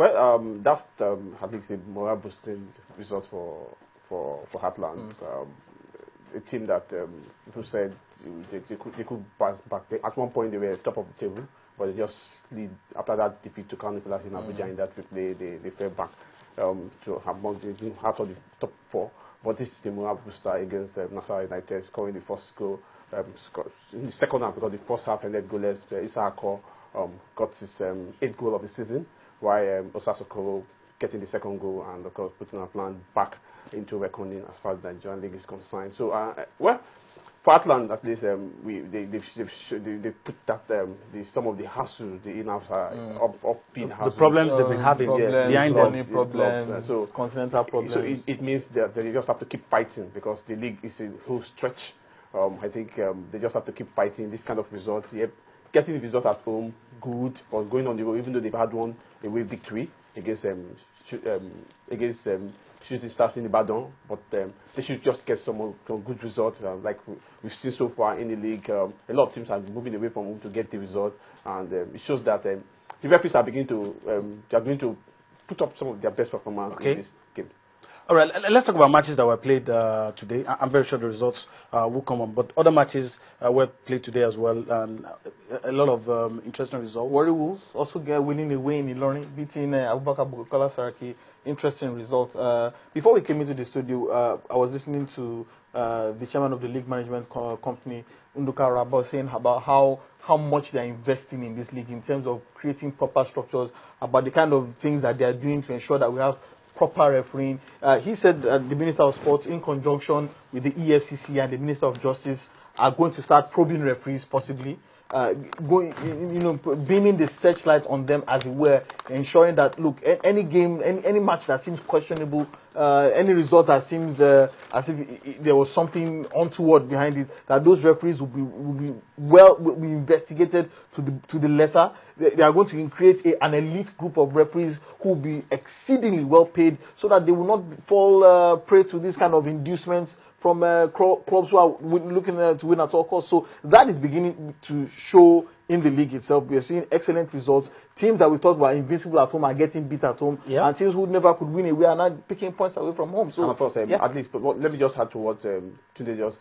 Well, that's I think the morale boosting result for Heartland. A team that people said they could pass back. At one point they were top of the table, but they just lead after that defeat to Kano Pillars in Abuja in that replay. They fell back to among the half of the top 4. But this is the morale booster against Akwa United, scoring the first goal. In the second half, because the first half ended goalless. Akwa got his 8th goal of the season, while Osasoko getting the second goal and of course putting our plan back into reckoning as far as the Nigerian league is concerned. So well, for Heartland at least they put that some of the hassle, the in-house upbeat hassle. The problems they've been having behind money problems, so continental problems. So it means that they just have to keep fighting because the league is a whole stretch. I think they just have to keep fighting this kind of result. Getting the result at home, good, but going on the road, even though they've had one away victory against Shooting Stars in Ibadan, but they should just get some good results. Like we've seen so far in the league, a lot of teams are moving away from home to get the result, and it shows that the referees are beginning to put up some of their best performance in this game. All right, let's talk about matches that were played today. I'm very sure the results will come on, but other matches were played today as well, and a lot of interesting results. Warri Wolves also winning away in Ilorin, beating Abubakar Bukola Saraki. Interesting result. Before we came into the studio, I was listening to the chairman of the league management company, Nduka Rabo, saying about how much they are investing in this league in terms of creating proper structures, about the kind of things that they are doing to ensure that we have proper refereeing. He said that the Minister of Sports, in conjunction with the EFCC and the Minister of Justice, are going to start probing referees, possibly beaming the searchlight on them, as it were, ensuring that look, any game, any match that seems questionable, any result that seems as if there was something untoward behind it, that those referees will be investigated to the letter. They are going to create an elite group of referees who will be exceedingly well paid, so that they will not fall prey to this kind of inducements from clubs who are looking to win at all costs. So that is beginning to show in the league itself. We are seeing excellent results. Teams that we thought were invincible at home are getting beat at home, and teams who never could win away are now picking points away from home. So, and of course, at least, but let me just add to what Tunde just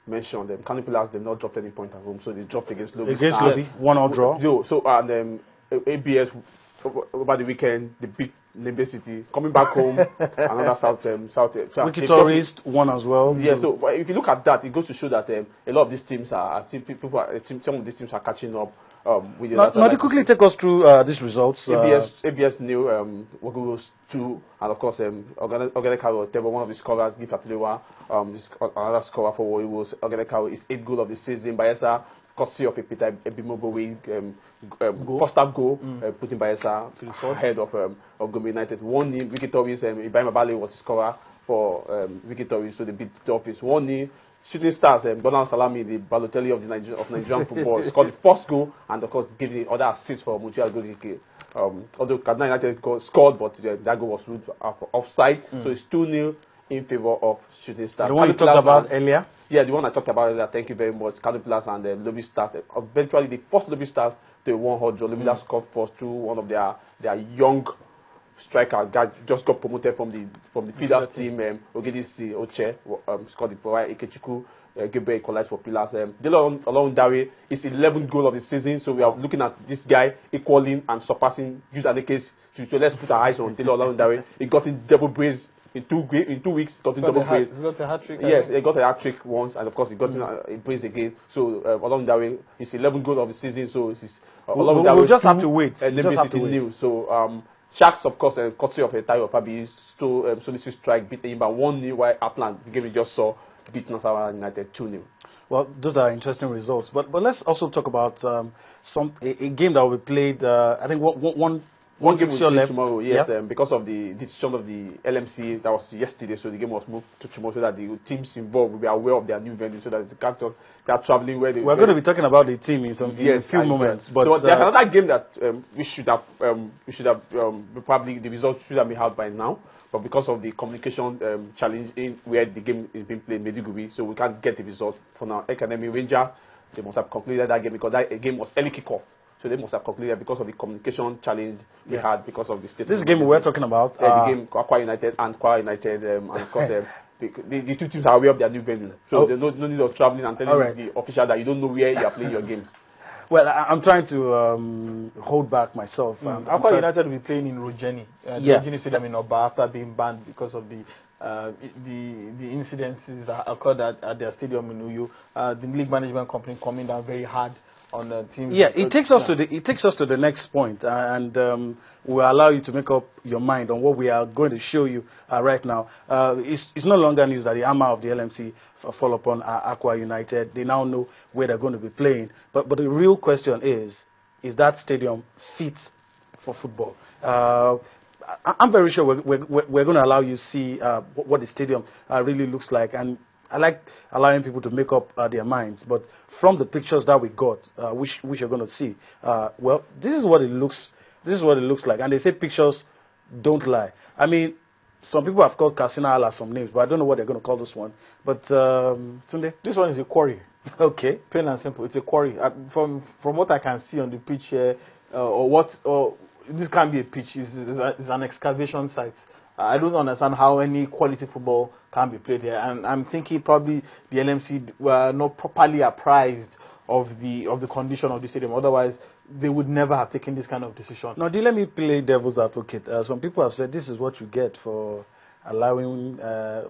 mentioned. Kano Pillars, they've not dropped any point at home, so they dropped against Lobby. Against Lobby, 1-1 draw. So and ABS over the weekend, they beat Limbe City, coming back home, another South. Wiki Tourist won as well. Yeah, so if you look at that, it goes to show that a lot of these teams some of these teams are catching up. Now, quickly take us through these results. ABS knew Wagos 2, and of course, Ogenekaro, they were one of the scorers. Gift Atilewa, another scorer for Warri Wolves. Ogenekaro is 8th goal of the season. Bayelsa, courtesy of a Peter Ebimobo first half goal, putting Bayelsa to the head of Akwa United. 1-0. Wiki Tourist, Ibrahim Abale was the scorer for Wiki Tourist, so they beat the Dolphins. 1-0. Shooting Stars, Donald Salami, the Balotelli of Nigerian football, scored the first goal, and of course gave the other assist for Mutia Golike. Although Kaduna United scored, but that goal was ruled offside, so it's 2-0 in favor of Shooting Stars. The one you talked about earlier? Yeah, the one I talked about earlier. Thank you very much. Kano Pillars and Lobby Stars. Eventually, the first Lobby Stars to 1-0 draw. Lobby Stars scored first through one of their young striker just got promoted from the feeders team. Ogedisi Oche scored the while Ikechukwu Gabriel equalized for Pillars. Delo Olorundare is 11th goal of the season, so we are looking at this guy equaling and surpassing Jude Adeke's. So let's put our eyes on Delo Olorundare. He got in double brace in 2 weeks. Got in double brace. He got a hat trick. Yes, he got a hat trick once, and of course he got in a brace again. So Olorundare is 11th goal of the season. So it's we'll just have to wait. So Sharks, of course, courtesy of Tayo Fabi, Solisi Strike beat Imba 1-0, while Upland, the game we just saw, beat Nasarawa United 2-0. Well, those are interesting results. But let's also talk about a game that will be played. I think one game will be tomorrow. Yes, because of the decision of the LMC that was yesterday, so the game was moved to tomorrow so that the teams involved will be aware of their new venue, so that they are traveling where they. We're going to be talking about the team in a few moments. But so there's another game that we should have probably the results should have been out by now. But because of the communication challenge in where the game is being played in Mediguri, so we can't get the results for now. Academy Ranger, they must have completed that game because that game was early kickoff. So they must have concluded because of the communication challenge we had because of the state. This game we're talking about, the game Akwa United and of course the two teams are aware of their new venue, so there's no need of traveling and telling the official that you don't know where you are playing your games. Well, I'm trying to hold back myself. Akwa United will be playing in Rojeni, Rojeni Stadium in Oba after being banned because of the incidences that occurred at their stadium in Uyo. The league management company coming down very hard on the team. Yeah, it takes us to the next point, and we'll allow you to make up your mind on what we are going to show you right now. It's no longer news that the hammer of the LMC fall upon Akwa United. They now know where they're going to be playing. But the real question is that stadium fit for football? I'm very sure we're going to allow you to see what the stadium really looks like, and I like allowing people to make up their minds. But from the pictures that we got, which you're going to see, well, this is what it looks. This is what it looks like, and they say pictures don't lie. I mean, some people have called Casino as some names, but I don't know what they're going to call this one. But Tunde, this one is a quarry. Okay, plain and simple. It's a quarry. From what I can see on the pitch here, this can't be a pitch. It's an excavation site. I don't understand how any quality football can be played here, and I'm thinking probably the LMC were not properly apprised of the condition of the stadium. Otherwise, they would never have taken this kind of decision. Now, let me play devil's advocate. Some people have said this is what you get for allowing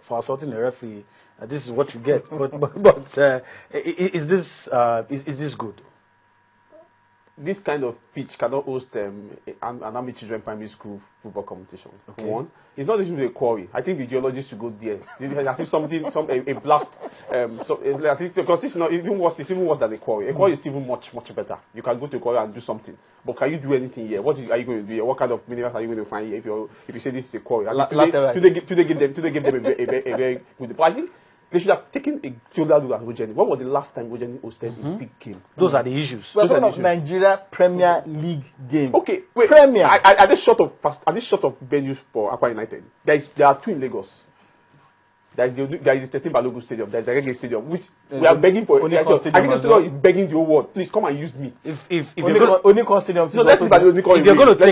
for assaulting a referee. This is what you get. but is this good? This kind of pitch cannot host an army children primary school football competition. Okay. One, it's not even a quarry. I think the geologists should go there. I think a blast. I think because it's even worse than a quarry. A quarry is even much better. You can go to a quarry and do something. But can you do anything here? Are you going to do here? What kind of minerals are you going to find here if you say this is a quarry? Do they give them a very good? But I think they should have taken a shoulder look at Rojeni. When was the last time Rojeni hosted a big game? Those are the issues. We're talking of Nigeria Premier League game. Okay, wait. Premier. Are they short of venues for Akwa United? There are two in Lagos. There is the 13 Balogun Stadium. There is the Reggae Stadium, which we are begging for. I think the stadium is begging the whole world. Please come and use me. If Onikon Stadium, if you're going to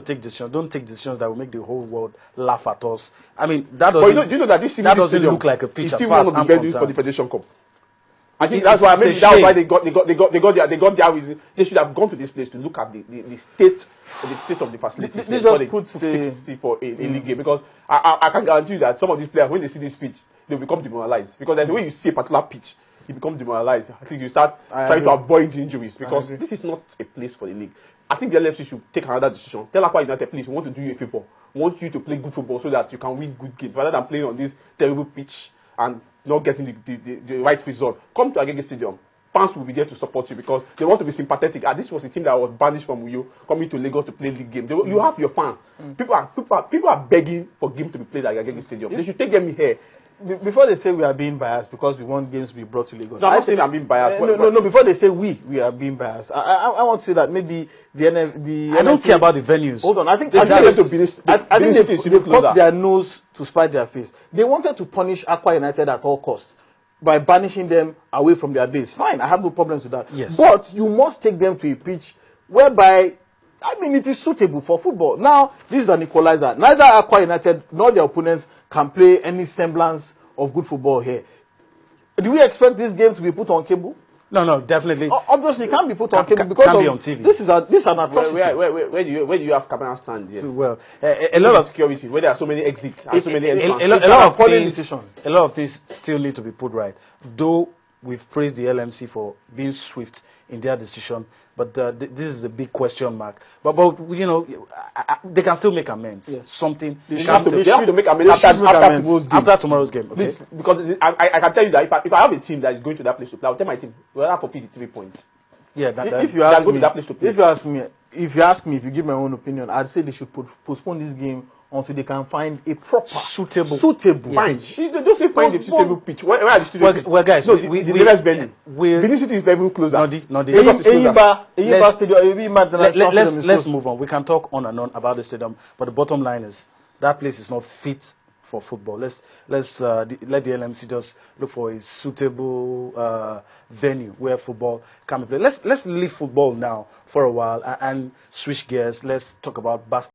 take decisions, don't take decisions that will make the whole world laugh at us. I mean, that doesn't. Do you know that this doesn't look like a pitch. It's still one of the venues for the Federation Cup. I think that's why they got their reason. They should have gone to this place to look at the state of the facilities. This just puts for a league game, because I can guarantee you that some of these players, when they see this pitch, they will become demoralized, because there's a way you see a particular pitch, you become demoralized. I think you start trying to avoid injuries, because this is not a place for the league. I think the LFC should take another decision. Tell Akwa United, please, we want to do you a favor. We want you to play good football so that you can win good games, rather than playing on this terrible pitch and not getting the right result. Come to Agege Stadium. Fans will be there to support you, because they want to be sympathetic. And this was a team that was banished from Uyo, coming to Lagos to play league games. You have your fans. People are begging for games to be played at Agege Stadium. They should take them here. Before they say we are being biased because we want games to be brought to Lagos. No, I'm not saying I'm being biased. No. Before they say we are being biased, I want to say that maybe the I don't care about the venues. Hold on, I think they cut their nose to spite their face. They wanted to punish Akwa United at all costs by banishing them away from their base. Fine, I have no problems with that. Yes. But you must take them to a pitch whereby, I mean, it is suitable for football. Now, this is an equalizer. Neither Akwa United nor their opponents can play any semblance of good football here. Do we expect this game to be put on cable? No, definitely. Obviously, it can't be put on cable because can't be on TV. This is an atrocity. Where do you have camera stand here? Well, a lot of security, where there are so many exits and so many entrances. A lot of things still need to be put right. Though we've praised the LMC for being swift in their decision, but this is a big question mark. But you know, they can still make amends. Yes. Something they have to make amends after tomorrow's game. Okay? Because I can tell you that if I have a team that is going to that place to play, I'll tell my team we'll have to play the 3 points. Yeah, if you ask me, if you give my own opinion, I'd say they should postpone this game until they can find a proper suitable fine. Don't say find a suitable pitch. Where are the suitable pitch? Well, guys, no, the nearest venue. Benin City is very closer. Let's move on. We can talk on and on about the stadium, but the bottom line is that place is not fit for football. Let the LMC just look for a suitable venue where football can be played. Let's leave football now for a while and switch gears. Let's talk about basketball.